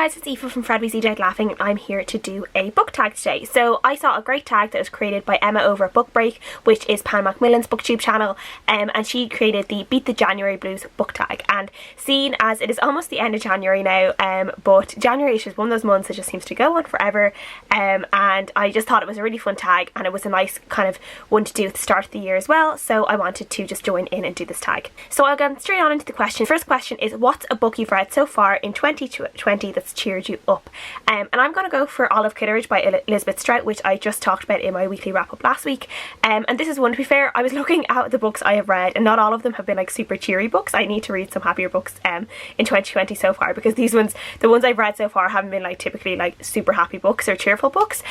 guys, it's Aoife from Fred We See Dead Laughing, and I'm here to do a book tag today. So I saw a great tag that was created by Emma over at Book Break, which is Pan Macmillan's booktube channel, and she created the Beat the January Blues book tag. And seeing as it is almost the end of January now, but January is just one of those months that just seems to go on forever, and I just thought it was a really fun tag, and it was a nice kind of one to do at the start of the year as well, so I wanted to just join in and do this tag. So I'll get straight on into the question. First question is, what's a book you've read so far in 2020 that's cheered you up? And I'm going to go for Olive Kitteridge by Elizabeth Strout, which I just talked about in my weekly wrap up last week, and this is one, to be fair, I was looking at the books I have read and not all of them have been like super cheery books. I need to read some happier books in 2020 so far, because these ones, the ones I've read so far, haven't been like typically like super happy books or cheerful books.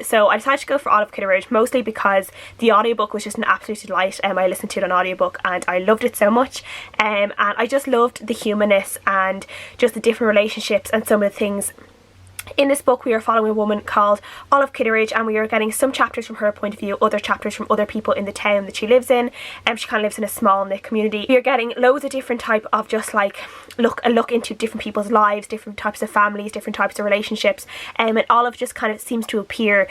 So I decided to go for Olive Kitteridge, mostly because the audiobook was just an absolute delight. I listened to it on audiobook and I loved it so much, and I just loved the humanness and just the different relationships and some of the things. In this book we are following a woman called Olive Kitteridge, and we are getting some chapters from her point of view, other chapters from other people in the town that she lives in, and she kind of lives in a small knit community. We are getting loads of different type of just like a look into different people's lives, different types of families, different types of relationships, and Olive just kind of seems to appear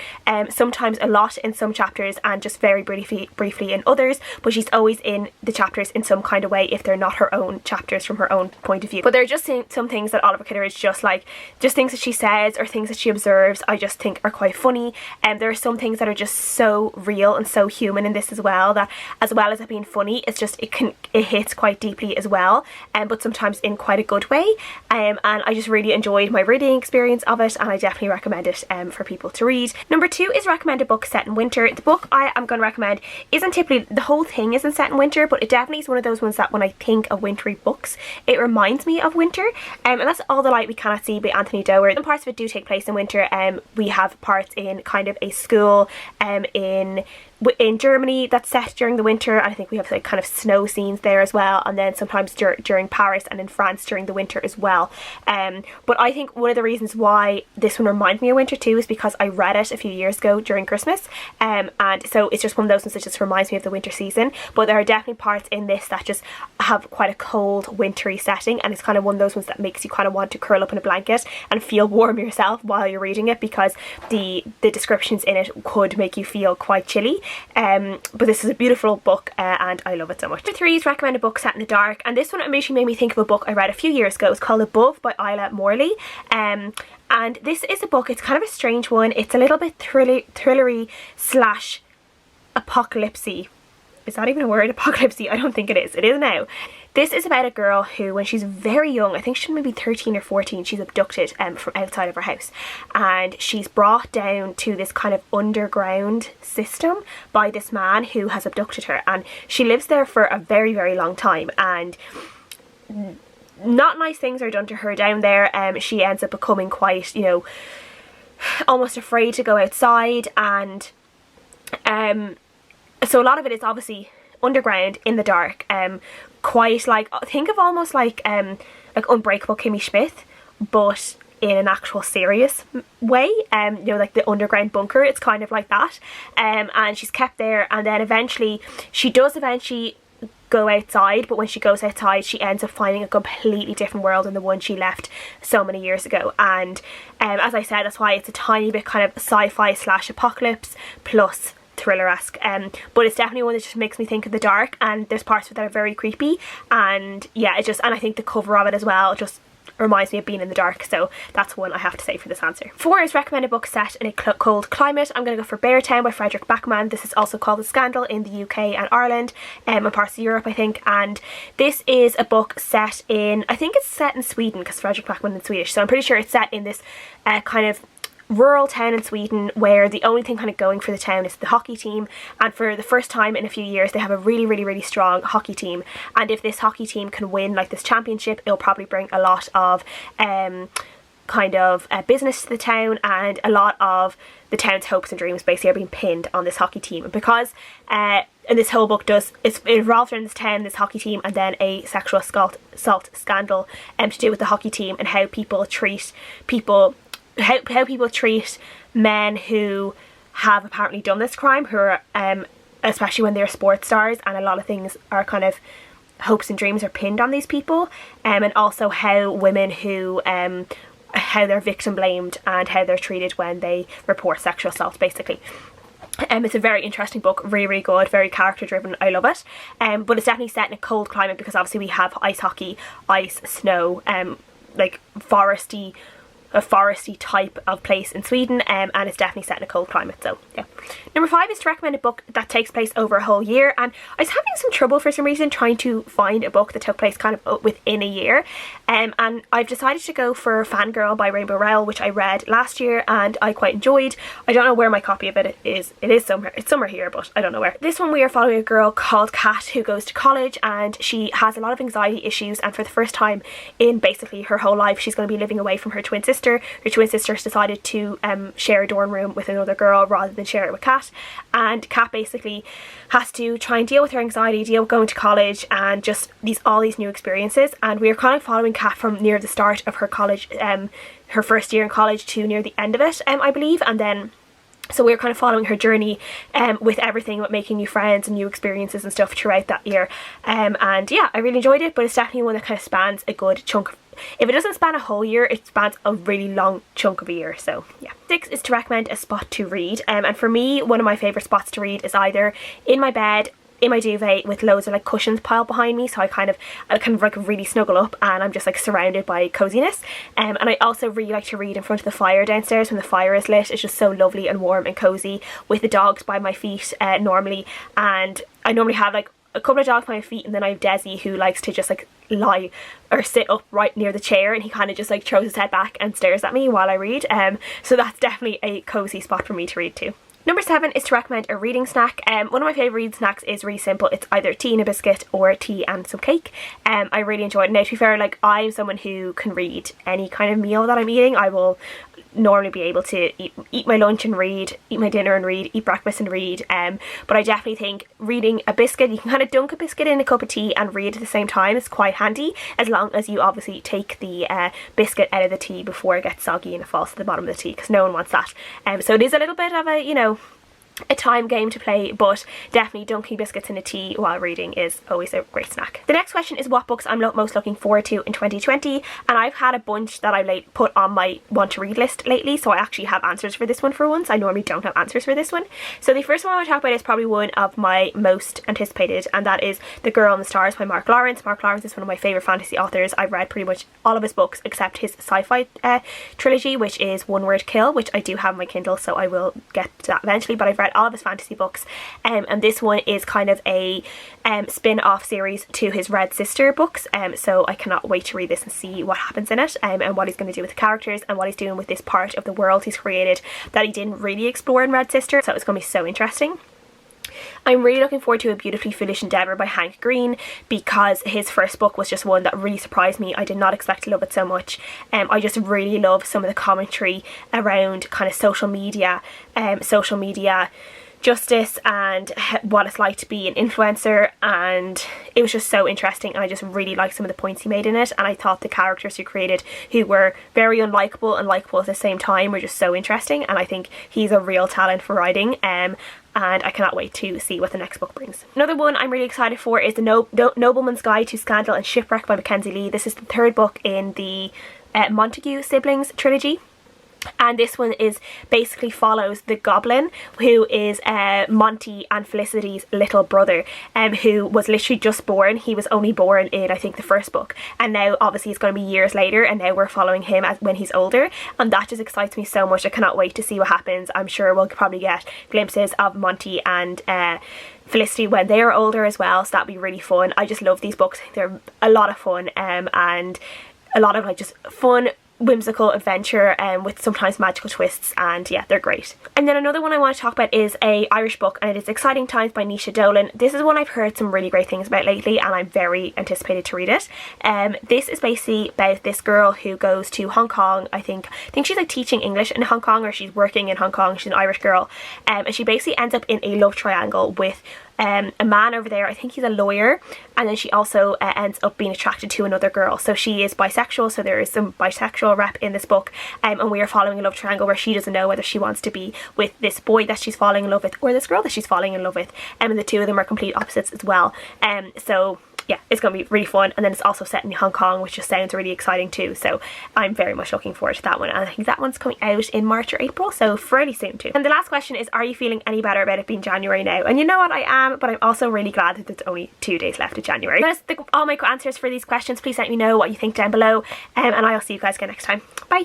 sometimes a lot in some chapters and just very briefly in others, but she's always in the chapters in some kind of way if they're not her own chapters from her own point of view. But there are just some things that Olive Kitteridge just things that she says or things that she observes I just think are quite funny, and there are some things that are just so real and so human in this as well, that as well as it being funny, it's just it hits quite deeply as well, but sometimes in quite a good way, and I just really enjoyed my reading experience of it, and I definitely recommend it for people to read. Number 2 is recommend a book set in winter. The book I am going to recommend isn't typically, the whole thing isn't set in winter, but it definitely is one of those ones that when I think of wintry books it reminds me of winter, and that's All the Light We Cannot See by Anthony Doerr. Some parts of it do take place in winter. We have parts in kind of a school in Germany that's set during the winter, and I think we have like kind of snow scenes there as well, and then sometimes during Paris and in France during the winter as well. But I think one of the reasons why this one reminds me of winter too is because I read it a few years ago during Christmas, and so it's just one of those ones that just reminds me of the winter season. But there are definitely parts in this that just have quite a cold wintry setting, and it's kind of one of those ones that makes you kind of want to curl up in a blanket and feel warm yourself while you're reading it, because the descriptions in it could make you feel quite chilly. But this is a beautiful book, and I love it so much. Number 3 is recommend a book set in the dark, and this one immediately made me think of a book I read a few years ago. It's called Above by Isla Morley, and this is a book, it's kind of a strange one. It's a little bit thrillery slash apocalypsy. Is that even a word? Apocalypsy? I don't think it is. It is now. This is about a girl who, when she's very young, I think she's maybe 13 or 14, she's abducted from outside of her house, and she's brought down to this kind of underground system by this man who has abducted her, and she lives there for a very, very long time, and not nice things are done to her down there. She ends up becoming quite, you know, almost afraid to go outside, and so a lot of it is obviously underground in the dark, quite like, think of almost like Unbreakable Kimmy Schmidt, but in an actual serious way, you know, like the underground bunker, it's kind of like that, and she's kept there, and then eventually she does go outside, but when she goes outside she ends up finding a completely different world than the one she left so many years ago, and as I said, that's why it's a tiny bit kind of sci-fi slash apocalypse plus thriller-esque, but it's definitely one that just makes me think of the dark, and there's parts of it that are very creepy, and yeah, it just, and I think the cover of it as well just reminds me of being in the dark, so that's one I have to say for this answer. 4 is recommend a book set in a cold climate. I'm going to go for Beartown by Frederick Backman. This is also called The Scandal in the UK and Ireland, and parts of Europe I think, and this is a book set in, I think it's set in Sweden because Frederick Backman is Swedish, so I'm pretty sure it's set in this kind of rural town in Sweden where the only thing kind of going for the town is the hockey team, and for the first time in a few years they have a really strong hockey team, and if this hockey team can win like this championship, it'll probably bring a lot of kind of business to the town, and a lot of the town's hopes and dreams basically are being pinned on this hockey team, because and this whole book it revolves around this town, this hockey team, and then a sexual assault scandal to do with the hockey team, and how people treat men who have apparently done this crime, who are especially when they're sports stars, and a lot of things are kind of hopes and dreams are pinned on these people, and also how women who how they're victim blamed and how they're treated when they report sexual assault, basically. It's a very interesting book, really good, very character driven. I love it. But it's definitely set in a cold climate because obviously we have ice hockey, ice, snow, like a foresty type of place in Sweden, and it's definitely set in a cold climate, so yeah. Number 5 is to recommend a book that takes place over a whole year, and I was having some trouble for some reason trying to find a book that took place kind of within a year, and I've decided to go for Fangirl by Rainbow Rowell, which I read last year and I quite enjoyed. I don't know where my copy of it is. It's somewhere here, but I don't know where. This one we are following a girl called Kat who goes to college, and she has a lot of anxiety issues, and for the first time in basically her whole life she's going to be living away from her twin sister. Her twin sister's decided to share a dorm room with another girl rather than share it with Kat, and Kat basically has to try and deal with her anxiety, deal with going to college, and just all these new experiences. And we are kind of following Kat from near the start of her college, her first year in college, to near the end of it, I believe, and then so we're kind of following her journey with everything about making new friends and new experiences and stuff throughout that year. And yeah, I really enjoyed it, but it's definitely one that kind of spans a good chunk of, if it doesn't span a whole year, it spans a really long chunk of a year, so yeah. 6 is to recommend a spot to read, and for me, one of my favourite spots to read is either in my bed, in my duvet with loads of like cushions piled behind me, so I kind of like really snuggle up and I'm just like surrounded by coziness. And I also really like to read in front of the fire downstairs when the fire is lit. It's just so lovely and warm and cozy with the dogs by my feet normally, and I normally have like a couple of dogs by my feet, and then I have Desi who likes to just like lie or sit up right near the chair, and he kind of just like throws his head back and stares at me while I read. So that's definitely a cozy spot for me to read too. Number 7 is to recommend a reading snack. One of my favourite reading snacks is really simple. It's either tea and a biscuit or tea and some cake. I really enjoy it. Now, to be fair, like, I'm someone who can read any kind of meal that I'm eating. I will normally be able to eat my lunch and read, eat my dinner and read, eat breakfast and read, but I definitely think reading a biscuit, you can kind of dunk a biscuit in a cup of tea and read at the same time. It's quite handy, as long as you obviously take the biscuit out of the tea before it gets soggy and it falls to the bottom of the tea, because no one wants that. So it is a little bit of a, you know, a time game to play, but definitely dunking biscuits in a tea while reading is always a great snack. The next question is what books I'm most looking forward to in 2020, and I've had a bunch that I've put on my want to read list lately, so I actually have answers for this one for once. I normally don't have answers for this one. So the first one I want to talk about is probably one of my most anticipated, and that is The Girl and the Stars by Mark Lawrence. Mark Lawrence is one of my favourite fantasy authors. I've read pretty much all of his books except his sci-fi trilogy, which is One Word Kill, which I do have on my Kindle, so I will get to that eventually, but I've read all of his fantasy books, and this one is kind of a spin-off series to his Red Sister books, so I cannot wait to read this and see what happens in it, and what he's going to do with the characters and what he's doing with this part of the world he's created that he didn't really explore in Red Sister, so it's going to be so interesting. I'm really looking forward to A Beautifully Foolish Endeavour by Hank Green, because his first book was just one that really surprised me. I did not expect to love it so much. I just really love some of the commentary around kind of social media justice and what it's like to be an influencer, and it was just so interesting, and I just really liked some of the points he made in it, and I thought the characters he created, who were very unlikable and likeable at the same time, were just so interesting, and I think he's a real talent for writing, and I cannot wait to see what the next book brings. Another one I'm really excited for is the Noblemans Guy to Scandal and Shipwreck by Mackenzie Lee. This is the third book in the Montague siblings trilogy. And this one basically follows the Goblin, who is Monty and Felicity's little brother, who was literally just born. He was only born in, I think, the first book, and now obviously it's going to be years later, and now we're following him when he's older, and that just excites me so much. I cannot wait to see what happens. I'm sure we'll probably get glimpses of Monty and Felicity when they are older as well, so that'll be really fun. I just love these books. They're a lot of fun, and a lot of like just fun, whimsical adventure, with sometimes magical twists, and yeah, they're great. And then another one I want to talk about is a Irish book, and it is Exciting Times by Nisha Dolan. This is one I've heard some really great things about lately, and I'm very anticipated to read it. This is basically about this girl who goes to Hong Kong. I think she's like teaching English in Hong Kong, or she's working in Hong Kong. She's an Irish girl, and she basically ends up in a love triangle with a man over there. I think he's a lawyer, and then she also ends up being attracted to another girl. So she is bisexual, so there is some bisexual rep in this book, and we are following a love triangle where she doesn't know whether she wants to be with this boy that she's falling in love with or this girl that she's falling in love with, and the two of them are complete opposites as well. So yeah, it's going to be really fun. And then it's also set in Hong Kong, which just sounds really exciting too. So I'm very much looking forward to that one. And I think that one's coming out in March or April, so fairly soon too. And the last question is, are you feeling any better about it being January now? And you know what, I am, but I'm also really glad that there's only 2 days left of January. That's all my answers for these questions. Please let me know what you think down below, and I'll see you guys again next time. Bye.